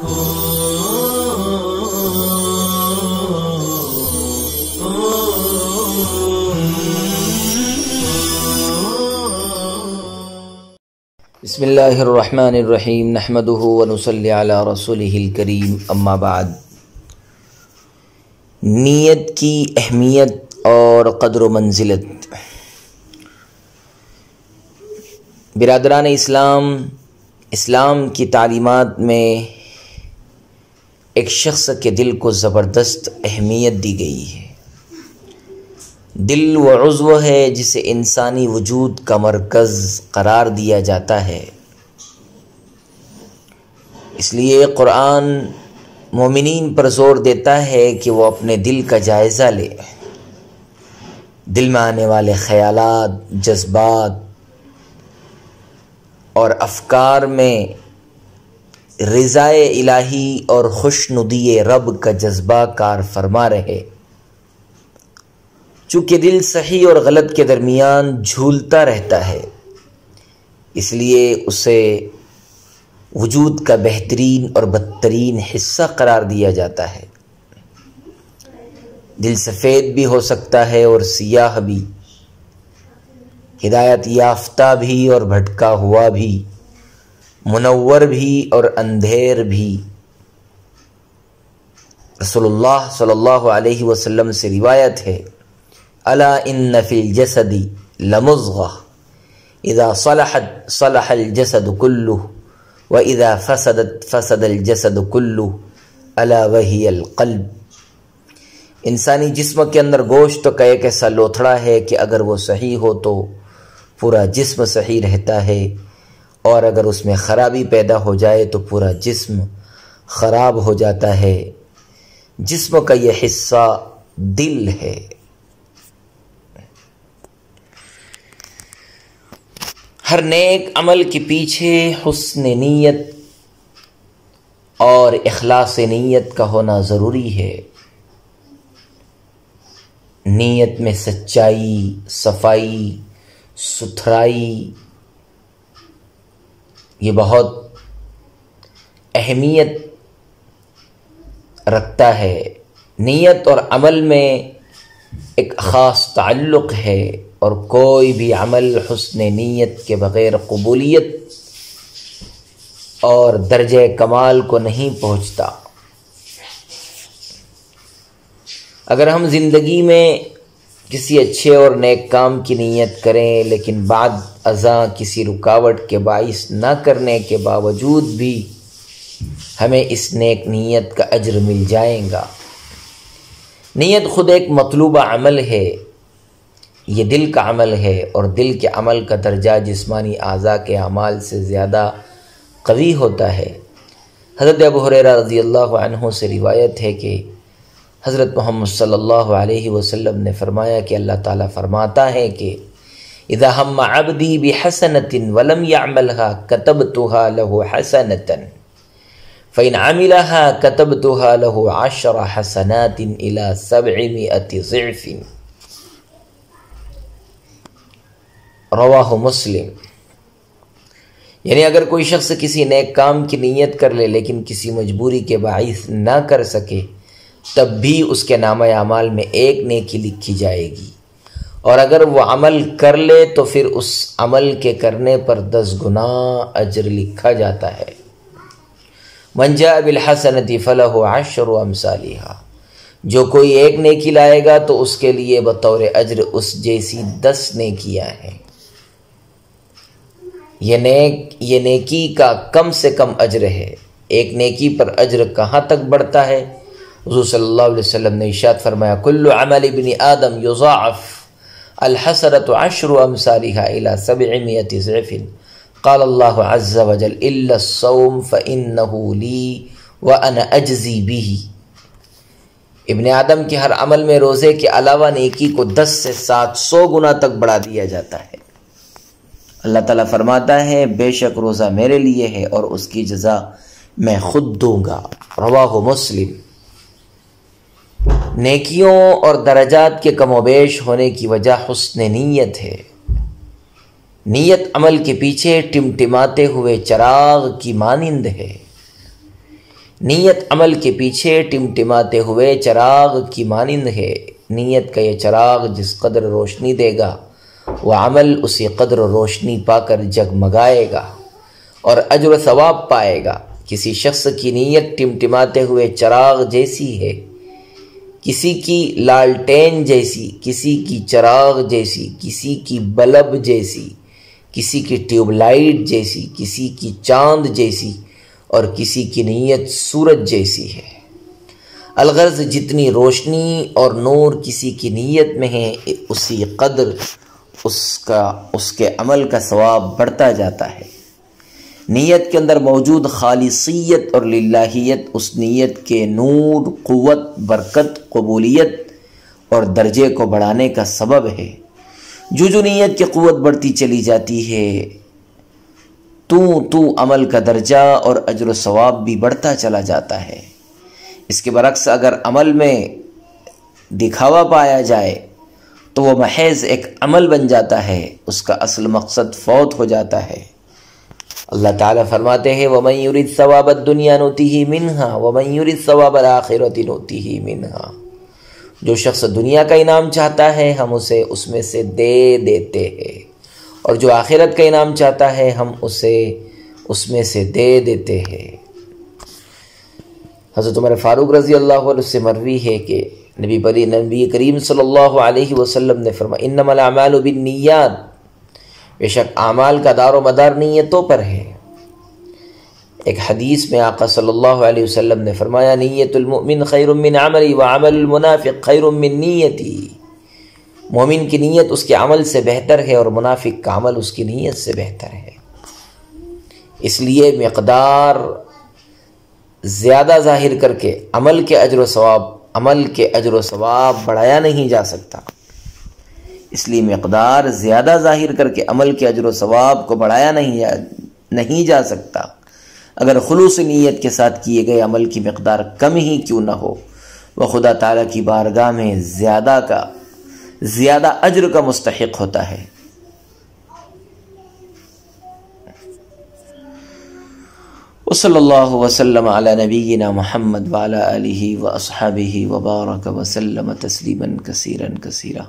بسم اللہ الرحمن الرحیم نحمدہ ونصلی علی رسولہ الکریم اما بعد۔ نیت کی اہمیت اور قدر و منزلت۔ برادران اسلام کی تعلیمات میں ایک شخص کے دل کو زبردست اہمیت دی گئی ہے۔ دل وہ عضو ہے جسے انسانی وجود کا مرکز قرار دیا جاتا ہے۔ اس لیے قرآن مومنین پر زور دیتا ہے کہ وہ اپنے دل کا جائزہ لے۔ دل میں آنے والے خیالات، جذبات اور افکار میں رضائے الہی اور خوشنودی رب کا جذبہ کار فرما رہے۔ چونکہ دل صحیح اور غلط کے درمیان جھولتا رہتا ہے، اس لیے اسے وجود کا بہترین اور بدترین حصہ قرار دیا جاتا ہے۔ دل سفید بھی ہو سکتا ہے اور سیاہ بھی، ہدایت یافتہ بھی اور بھٹکا ہوا بھی، منور بھی اور اندھیر بھی۔ رسول اللہ صلی اللہ علیہ وسلم سے روایت ہے، الا ان فی الجسد لمضغہ اذا صلحت صلح الجسد کلہ واذا فسدت فسد الجسد کلہ الا وہی القلب۔ انسانی جسم کے اندر گوشت کا ایک ایسا لوتھڑا ہے کہ اگر وہ صحیح ہو تو پورا جسم صحیح رہتا ہے، اور اگر اس میں خرابی پیدا ہو جائے تو پورا جسم خراب ہو جاتا ہے۔ جسم کا یہ حصہ دل ہے۔ ہر نیک عمل کے پیچھے حسن نیت اور اخلاص نیت کا ہونا ضروری ہے۔ نیت میں سچائی، صفائی، ستھرائی یہ بہت اہمیت رکھتا ہے۔ نیت اور عمل میں ایک خاص تعلق ہے، اور کوئی بھی عمل حسن نیت کے بغیر قبولیت اور درجہ کمال کو نہیں پہنچتا۔ اگر ہم زندگی میں کسی اچھے اور نیک کام کی نیت کریں لیکن بعد ازاں کسی رکاوٹ کے باعث نہ کرنے کے باوجود بھی ہمیں اس نیک نیت کا اجر مل جائے گا۔ نیت خود ایک مطلوبہ عمل ہے، یہ دل کا عمل ہے، اور دل کے عمل کا درجہ جسمانی اعضاء کے اعمال سے زیادہ قوی ہوتا ہے۔ حضرت ابو ہریرہ رضی اللہ عنہ سے روایت ہے کہ حضرت محمد صلی اللہ علیہ وسلم نے فرمایا کہ اللہ تعالیٰ فرماتا ہے کہ اذا ہم عبدی بحسنۃ ولم يعملها كتبتها له حسنۃ فإن عملها كتبتها له 10 حسنات إلى 700 ضعف۔ رواہ مسلم۔ یعنی اگر کوئی شخص کسی نیک کام کی نیت کر لے لیکن کسی مجبوری کے باعث نہ کر سکے، تب بھی اس کے نامہ اعمال میں ایک نیکی لکھی جائے گی، اور اگر وہ عمل کر لے تو پھر اس عمل کے کرنے پر 10 گنا اجر لکھا جاتا ہے۔ من جاء بالحسنۃ فلہ 10 امثالها، جو کوئی ایک نیکی لائے گا تو اس کے لیے بطور اجر اس جیسی 10 نیکیاں ہیں۔ یہ نیکی کا کم سے کم اجر ہے۔ ایک نیکی پر اجر کہاں تک بڑھتا ہے؟ حضور صلی اللہ علیہ وسلم نے ارشاد فرمایا، کل عمل ابن آدم یضاعف الحسنۃ 10 امثالها الى 700 ضعف، قال اللہ عز وجل الا الصوم فانہ لی وانا اجزی به۔ ابن آدم کے ہر عمل میں روزے کے علاوہ نیکی کو 10 سے 700 گنا تک بڑھا دیا جاتا ہے۔ اللہ تعالیٰ فرماتا ہے، بے شک روزہ میرے لیے ہے اور اس کی جزا میں خود دوں گا۔ رواہ مسلم۔ نیکیوں اور درجات کے کم و بیش ہونے کی وجہ حسن نیت ہے۔ نیت عمل کے پیچھے ٹمٹماتے ہوئے چراغ کی مانند ہے۔ نیت عمل کے پیچھے ٹمٹماتے ہوئے چراغ کی مانند ہے۔ نیت کا یہ چراغ جس قدر روشنی دے گا وہ عمل اسی قدر روشنی پا کر جگمگائے گا اور اجر و ثواب پائے گا۔ کسی شخص کی نیت ٹمٹماتے ہوئے چراغ جیسی ہے، کسی کی لالٹین جیسی، کسی کی چراغ جیسی، کسی کی بلب جیسی، کسی کی ٹیوب لائٹ جیسی، کسی کی چاند جیسی اور کسی کی نیت سورج جیسی ہے۔ الغرض جتنی روشنی اور نور کسی کی نیت میں ہے اسی قدر اس کے عمل کا ثواب بڑھتا جاتا ہے۔ نیت کے اندر موجود خالصیت اور للہیت اس نیت کے نور، قوت، برکت، قبولیت اور درجے کو بڑھانے کا سبب ہے۔ جو نیت کی قوت بڑھتی چلی جاتی ہے تو عمل کا درجہ اور اجر و ثواب بھی بڑھتا چلا جاتا ہے۔ اس کے برعکس اگر عمل میں دکھاوا پایا جائے تو وہ محض ایک عمل بن جاتا ہے، اس کا اصل مقصد فوت ہو جاتا ہے۔ اللہ تعالیٰ فرماتے ہیں وَمَن يُرِدْ ثَوَابَ الدُّنْيَا نُؤْتِهِ مِنْهَا وَمَن يُرِدْ ثَوَابَ الْآخِرَةِ نُؤْتِهِ مِنْهَا۔ جو شخص دنیا کا انعام چاہتا ہے ہم اسے اس میں سے دے دیتے ہیں، اور جو آخرت کا انعام چاہتا ہے ہم اسے اس میں سے دے دیتے ہیں۔ حضرت عمر فاروق رضی اللہ عنہ سے مروی ہے کہ نبی کریم صلی اللہ علیہ وسلم نے فرمایا انما الاعمال بالنیات، بے شک اعمال کا دار و مدار نیتوں پر ہے۔ ایک حدیث میں آقا صلی اللہ علیہ وسلم نے فرمایا نیت المؤمن خیر من عملی وعمل المنافق خیر من نیتی۔ مومن کی نیت اس کے عمل سے بہتر ہے اور منافق کا عمل اس کی نیت سے بہتر ہے۔ اس لیے مقدار زیادہ ظاہر کر کے عمل کے اجر و ثواب بڑھایا نہیں جا سکتا۔ اس لیے مقدار زیادہ ظاہر کر کے عمل کے اجر و ثواب کو بڑھایا نہیں جا سکتا۔ اگر خلوص نیت کے ساتھ کیے گئے عمل کی مقدار کم ہی کیوں نہ ہو، وہ خدا تعالیٰ کی بارگاہ میں زیادہ اجر کا مستحق ہوتا ہے۔ وصلی اللہ وسلم علی نبینا محمد وعلی آلہ واصحابہ وبارک وسلم تسلیما کثیرا کثیرا۔